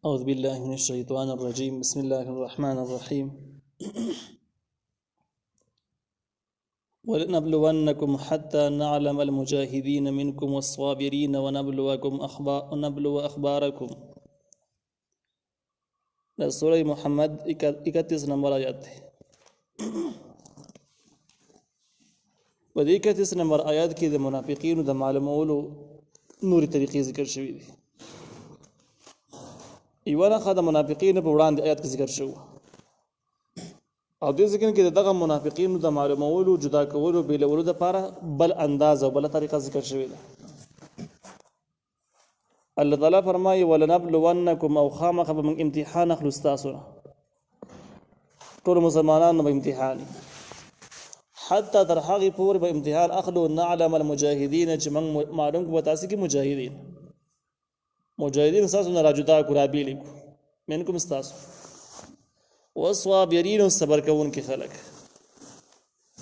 أعوذ بالله من الشيطان الرجيم بسم الله الرحمن الرحيم ولنبلونكم حتى نعلم المجاهدين منكم والصابرين ونبلو أخباركم. سورة محمد 31 نمبر آیات ہے. په دې 31 نمبر آیات کې د منافقینو د معلومولو نوري طریقې ذکر شوي دي. یو نه د منافقینو په وړاندې آیات کې ذکر شوی او دې ځکه کې دغه منافقینو د معلومولو جدا کولو بیلولو لپاره بل انداز او بل طریقه ذکر شوی ده. الله تعالی فرمایي ولنبلونکم او خامخ به من امتحان اخلو تاسو ټول مسلمانانو به امتحان حتی تر هغه پورې به امتحان اخلو نعلم المجاهدین چې من معلوم کو تاسو کې مجاهدین تاسو نه راجدا کو رابېلې کو منکم تاسو والصابرین صبر کوونکي خلک.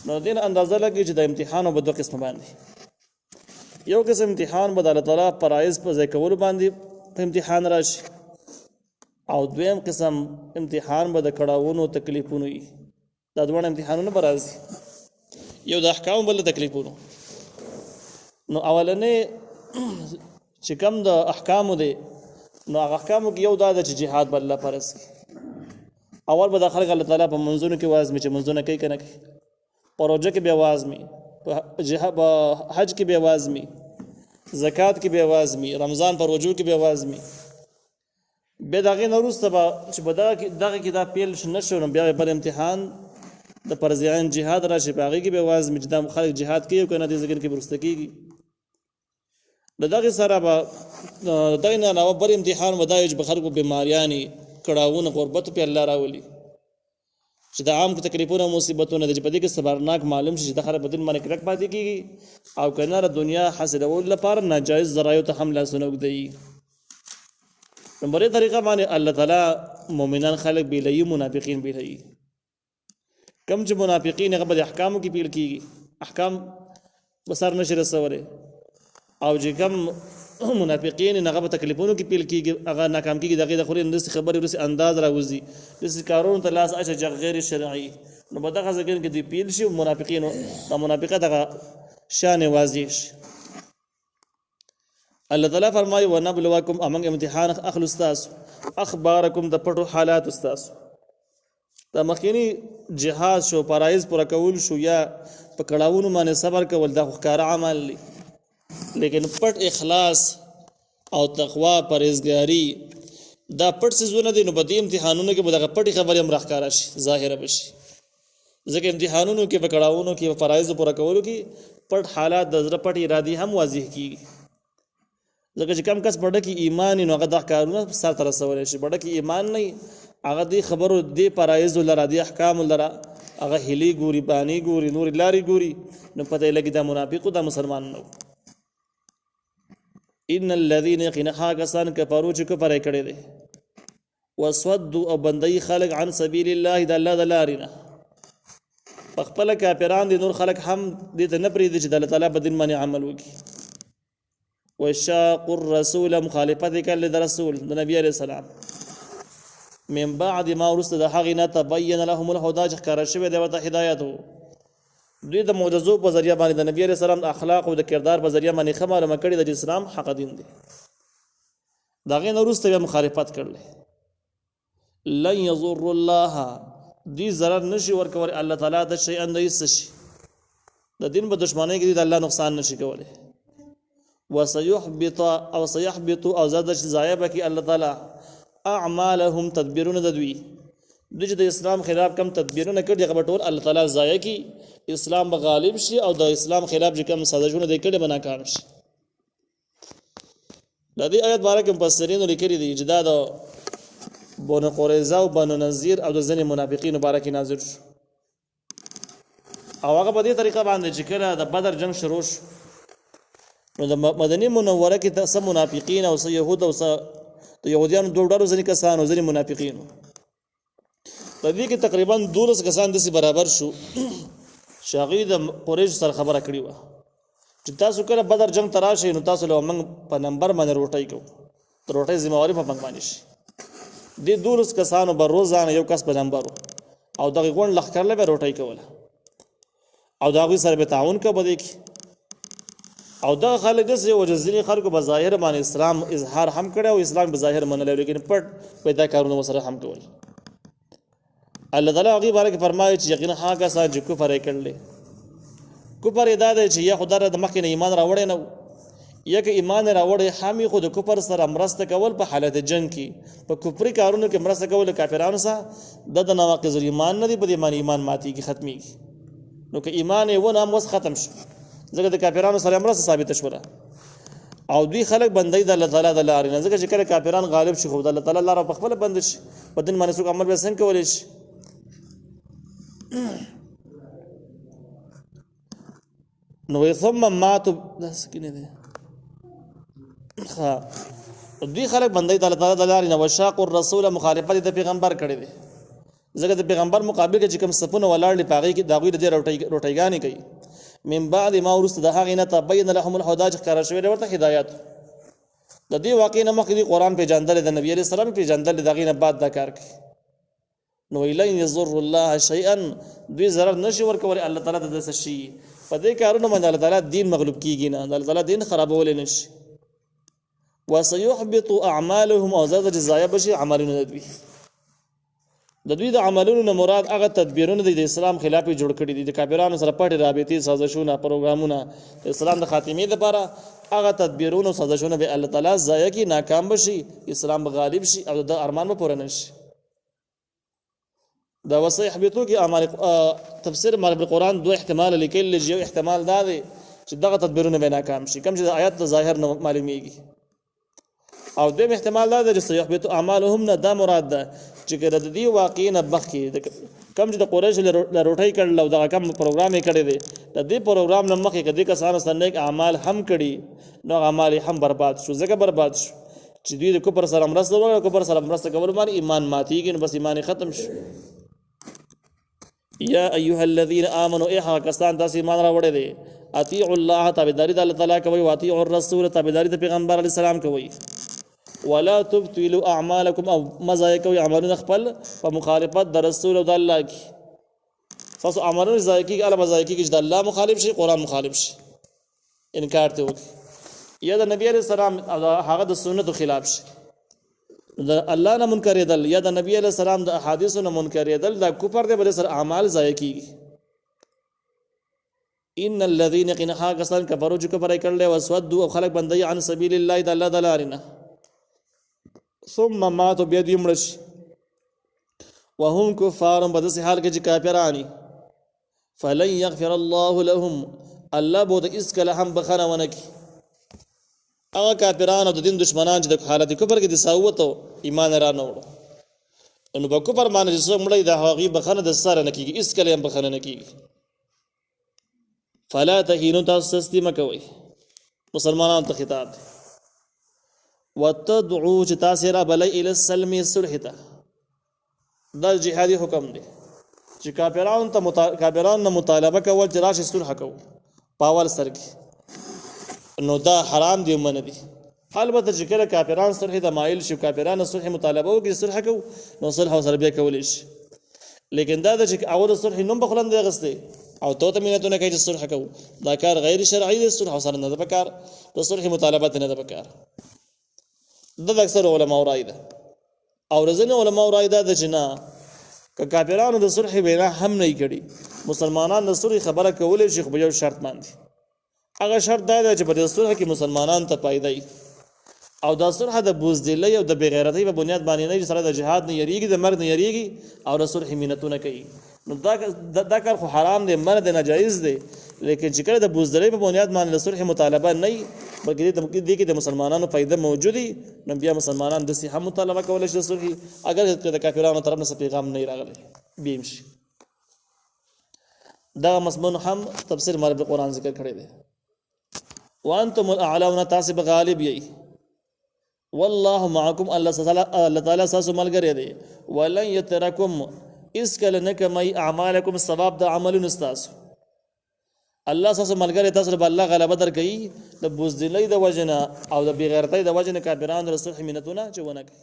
نو دین اندازه لګي چې د امتحانو په دوه قسم باندې یو قسم امتحان به د الله تعالی فرایض په ځای کولو باندې په امتحان راشي او دویم قسم امتحان به د کړهونو تکلیفونو وي. دا دوه امتحانونه به راځي، یو د احکام بل تکلیفونو. نو اولنې چې کوم د احکامو دی نو هغه احکامو کې یو دا چې جهاد بل الله فرض کړي. اول به د خلک الله تعالی په منځونو کې وازمي چې منځونه کوي کنه کوي، پروژه کې به وازمي، په حج کې به وازمي، زکات کې به وازمي، رمضان پر وجو کې به وازمي. به دغه نورسته به چې په دغه کې دا پیل نشو نو بیا بل امتحان د فرضیان جهاد راشي، په هغه کې به وازمي چې د خلک جهاد کوي کنه د ذکر کې برسته کیږي. دغه سره به دغه نه نو بل امتحان ودایج به خلکو بیماریانی کړهونه غربت په الله راولي چې د عام تکلیفونو مصیبتونو د په دې کې صبرناک معلوم شي چې د خلک بدن باندې کرک پاتې کیږي او کنه د دنیا حاصلول لپاره ناجایز ذرایع ته حمله سنوک دی. نمبر طریقه باندې الله تعالی مؤمنان خلک بیلي منافقین بیلي. کم چې منافقین هغه د احکامو کې پیل کیږي، احکام بسر نشي رسوله، او چې کم منافقین هغه په تکلیفونو کې پیل کیږي هغه ناکام کیږي. دغه د خوري اندس خبرې ورسي انداز راوځي د کارونو ته لاس اچ غیر شرعي. نو په دغه ځکه کې دی پیل شي منافقین او منافقه دغه شان واضح شي. الله تعالی فرمایي ونبلوکم امن امتحان اخلو استاس اخبارکم د پټو حالات استاس. دا مخکینی جهاد شو، فرایض پر کول شو، یا په کړهونو باندې صبر کول د ښکار عمل لی. لیکن پټ اخلاص او تقوا پرهیزګاری دا پټ سيزونه دي. نو په دې امتحانونو کې به دغه پټي خبرې هم راښکاره شي، ظاهره بشي. ځکه امتحانونو کې په کړهونو کې په فرایض پوره کولو کې پټ حالات د زړه پټ ارادي هم واضح کیږي. ځکه چې کم کس پړه کې ایمان نو هغه د کارونه سره تر رسول شي. پړه کې ایمان نه هغه دې خبرو دې فرایض لره دې احکام لره هغه هلي ګوري، بانی ګوري، نور لاري ګوري، نو پته لګي دا منافقو دا مسلمان نه. ان الذين يقنها كسان كفروا چې کفر کړي دي وسودوا او بندي خلق عن سبيل الله د الله د لارینه خپل کافران دي. نور خلق هم دې ته نه پریږدي چې د الله تعالی په دین باندې عمل وکړي. وشاق الرسول مخالفت کله د رسول د نبی عليه السلام من بعد ما ورست د هغه نه تبين لهم الهدى چې کار شوی دی ورته هدایت دوی د معجزو په ذریعہ باندې د نبی عليه السلام اخلاق او د کردار په ذریعہ باندې خبره مکړي د اسلام حق دین دی. داغه نورسته مخالفت کړل. لن يضر الله دی ضرر نشي ورکول الله تعالی د شي اندې شي د دین په دشمنی کې د الله نقصان نشي کوله. وسيحبط او زاد ضایع کی الله تعالی اعمالهم تدبیرون د دوی چې د اسلام خلاف کم تدبیرونه کړي هغه ټول الله تعالی ضایع کی، اسلام به غالب شي او د اسلام خلاف چې کوم سازشونه د کړي بنا کار شي. د دې آیت باره کې مفسرین لیکلي دي چې دا د بنو قریظه او بنو نذیر او د ځینې منافقین مبارک نازل شو او هغه په دې طریقه باندې چې کله د بدر جنگ شروع شو نو د مدینه منوره کې تاسو منافقین او يهود او د يهودانو دوه ډول ځینې کسان او ځینې منافقین په دې کې تقریبا 12 کسان د سي برابر شو. شاغي د قریش سره خبره کړې و چې تاسو کله بدر جنگ تراشئ نو تاسو له موږ په نمبر باندې روټي کوو، روټي ذمہواری په موږ باندې شي. د 12 کسانو به روزانه یو کس په نمبر او دغه غون لخر له روټي کوله او دغه سره به تعاون کوي بده او دا خلک د یو ځینې خلکو په ظاهر باندې اسلام اظهار هم کړي او اسلام په ظاهر منل لیکن پټ پیدا کارونه سره هم کول الله تعالی هغه باره کې فرمایي چې یقینا هغه کسان چې کفر کړل کفر ادا دی چې یا خدای د مخکې ایمان راوړی نه یا که ایمان راوړی حامي خود کفر سره مرسته کول په حالت جنگ کې په کفري کارونو کې مرسته کول کافرانو سره د نواقض ایمان نه دی په ایمان ماتي کې ختمي نو که ایمان یې ونه هم ختم شو ځکه د کافرانو سره مرسته ثابت شوه او دوی خلک بندي د الله تعالی د لارې نه ځکه چې کله کافران غالب شي خو د الله تعالی لاره په خپل بند شي په دین باندې څوک عمل به څنګه کولی شي نو ثم ماتوا سکینه ده دوی خلک بندي د الله تعالی د لارې نه وشاق الرسول مخالفت د پیغمبر کړي دي ځکه د پیغمبر مقابل کې چې کوم صفونه ولاړ پاغي کې داغوی د روټیګانی کوي من بعد ما ورست د هغه نه تبین لهم الهدى چې کار شوی ورته هدایت د دې واقع نه مخکې قرآن په جاندل د نبی عليه السلام په جاندل دغه نه بعد دا کار کوي نو الی یضر الله شیئا دوی ضرر نشي ورکول الله تعالی د څه شي په دې کارونه باندې الله تعالی دین مغلوب کیږي نه الله تعالی دین خرابول نه شي وسيحبط اعمالهم او زاد جزاء بشي عملونه دوی د دوی د عملونو نه مراد هغه تدبیرونه د اسلام خلاف جوړ کړي دي د کافرانو سره پټ رابطي سازشونه پروګرامونه د اسلام د خاتمه لپاره هغه تدبیرونه سازشونه به الله تعالی ضایع کی ناکام بشي اسلام غالب شي او د ارمان په پوره نشي دا وسيحبطو کې اعمال تفسیر مال بالقران دو احتمال لیکل یو احتمال دا دی چې دغه تدبیرونه به ناکام شي کوم چې د آیات د ظاهر نه معلومیږي او دیم احتمال دا دی چې سيحبطو اعمالهم نه دا مراد ده چې د دې واقع نه بخي کم چې د قریش له روټۍ کړل او دا کم پروګرام یې کړی دی د دې پروګرام نه مخکې کدي کسانو سره نیک اعمال هم کړي نو اعمال هم برباد شو ځکه برباد شو چې دوی د کفر سره مرسته وکړه کفر سره مرسته کول باندې ایمان ماتيږي نو بس ایمان ختم شو یا ایها الذين امنوا احا کسان تاسو ایمان راوړی دي اطیعوا الله تابعداري د الله تعالی کوي او اطیعوا الرسول تابعداري د پیغمبر علی السلام کوي ولا تبطلوا اعمالكم او مزایکو اعمالون خپل په مخالفت د رسول او د الله کی تاسو اعمالون زایکی اله مزایکی چې د الله مخالف شي قران مخالف شي انکار ته وکړي یا د نبی علیہ السلام هغه د سنتو خلاف شي د الله نه منکر دل یا د نبی علیہ السلام د احادیثو نه منکر دل د کفر د بل سر اعمال زایکی ان الذين قنها قسن كفروا كفر کړل او سودوا او خلق بندي عن سبيل الله د الله دلارنا ثم ماتوا بيد يمرش وهم كفار بدس حال کې کافرانی فلن يغفر الله لهم الله بود اسکل هم بخنه ونکي هغه کافرانو د دین دشمنان چې د حالت کفر کې د ساوت او ایمان را نه وړو نو په کفر باندې چې څوک مړی د هغه بخنه د سره نه کیږي اسکل هم بخنه نه کیږي فلا تهینوا تاسستی مکوي مسلمانانو ته خطاب دی وتدعو چې تاسو را بلای ال السلم صلح ته دا جهادي حکم دی چې کافرانو نه مطالبه کول چې راشي صلح کوو پاول سرګي نو دا حرام دی من دي البته چې کله کافرانو صلح ته مایل شي کافرانو صلح مطالبه وکړي صلح کوو نو صلح سره به کول شي لیکن دا چې اول صلح نوم بخلند غسته او ته مینتونه کوي چې صلح کوو دا کار غیر شرعي دی صلح سره نه ده پکار د صلح مطالبه نه ده پکار د اکثر علماء رائے ده او رزنه علماء رائے ده چې نه ک کافرانو د صلح وینا هم نه کړي مسلمانان د صلح خبره کولې چې خو یو شرط باندې هغه شرط دا دی چې په صلح کې مسلمانان ته پایدای او د صلح د بوزدلۍ او د بغیرتی په بنیاد باندې نه سره د جهاد نه یریږي د مرګ نه یریږي او د صلح مینتونه کوي نو دا کار خو حرام دی مرد ناجایز دی لیکن چې کله د بوزدلۍ په بنیاد باندې د صلح مطالبه نه بلکې دې کې د مسلمانانو فائدہ موجودي نو بیا مسلمانان د صحه مطالبه کول شي د صلح اگر د کافرانو طرف نه پیغام نه راغلی بیم شي دا مضمون هم تفسیر مال بالقران ذکر کړی دی وانتم الاعلون تاسب غالب یی والله معكم الله تعالی ساسو ملګری دی ولن يتركم اس کله نه کمای اعمالکم ثواب د عملونو استاسو الله ساسو ملګری تاسو به الله غلبه درکړي د بوزدلۍ د وجنه او د بغیرتۍ د وجنه کافرانو رسول مینتونه چې ونه کوي